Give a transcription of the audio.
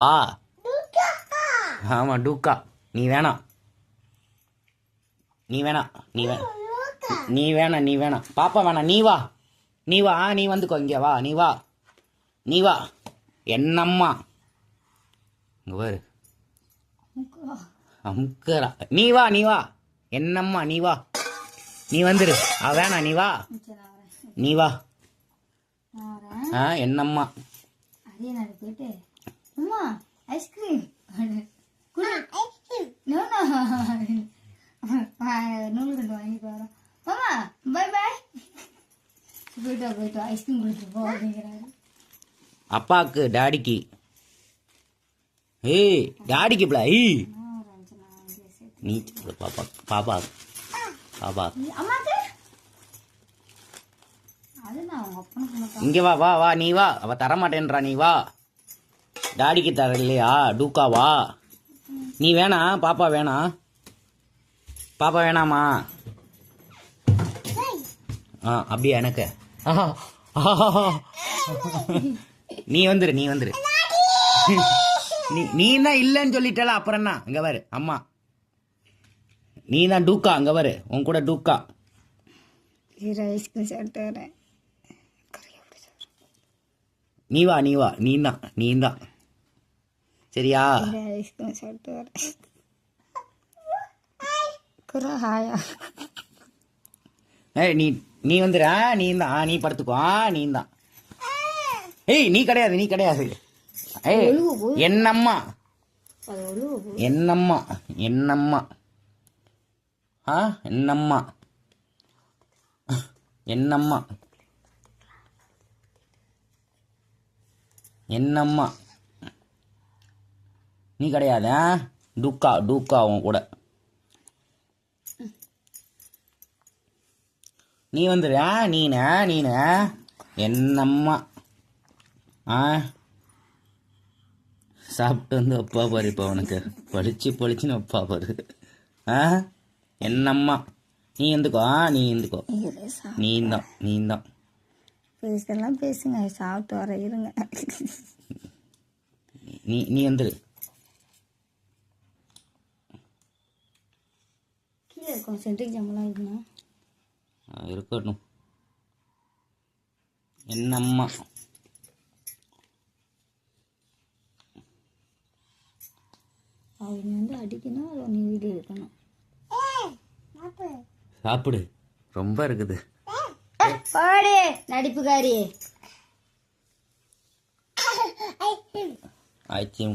ஆ ஆமாம் டூக்கா. நீ வேணாம் நீ வேணாம் நீ வேணாம் நீ வேணாம் நீ வேணாம் பாப்பா வேணாம். நீ வா நீ வா நீ வந்துக்கோ. இங்கே வா நீ வா நீ வா. என்னம்மா இங்கே பாரு அமுக்கரா. நீ வா நீ வா. என்னம்மா நீ வா. நீ வந்துரு. வேணாம் நீ வா நீ வா. என்னம்மா போயிட்டு அம்மா ஐஸ்கிரீம் நூல் கண்டு வாங்கிட்டு வரோம். மாமா பை பாய். போயிட்டு ஐஸ்கிரீம் கொடுத்துட்டு போ அப்படிங்கிறாரு. அப்பாவுக்கு டாடிக்கு. ஏய் டாடிக்கு பிள்ளை. நீ பாப்பா பாப்பா பாப்பா இங்கே வா வா வா. நீ வா. அவ தரமாட்டேன்றா. நீ வா. டாடிக்கு தர இல்லையா டூக்கா வா. நீ வேணா பாப்பா வேணாம். பாப்பா வேணாமா? அப்படியா எனக்கு. நீ வந்துரு நீ வந்துரு. நீ தான் இல்லைன்னு சொல்லிட்டல அப்புறம் என்ன. இங்க பாரு அம்மா நீ தான் டூக்கா. அங்க பாரு உன் கூட டூக்கா. நீ வா நீ வா. நீ தான் சரியா. நீ நீ வந்துரு. நீ தான் நீ படுத்துக்கோ. நீ தான். ஏய் நீ கிடையாது நீ கிடையாது. ஏய் என்னம்மா என்னம்மா என்னம்மா என்னம்மா என்னம்மா என்னம்மா நீ கிடையாது. டூக்கா டூக்கா உன் கூட. நீ வந்துரு. நீன என்னம்மா சாப்பிட்டு வந்து அப்பா பாரு. இப்போ அவனுக்கு பளிச்சுன்னு அப்பா பாரு. என்னம்மா நீ எந்துக்கோ. நீ எந்துக்கோ. நீ தான் பேசலாம் பேசுங்க. சாப்பிட்டு வர இருங்க. நீ வந்துரு. கீழே இருக்கும் சென்ட்ரிக் ஜாமெல்லாம் இருக்குண்ணா. இருக்கட்டும். என்னம்மா அவங்க வந்து அடிக்கணும். அதை நீ வீடியோ எடுக்கணும். சாப்பிடு. ரொம்ப இருக்குது. பாடு நடிப்புக்காரி. ஆச்சு.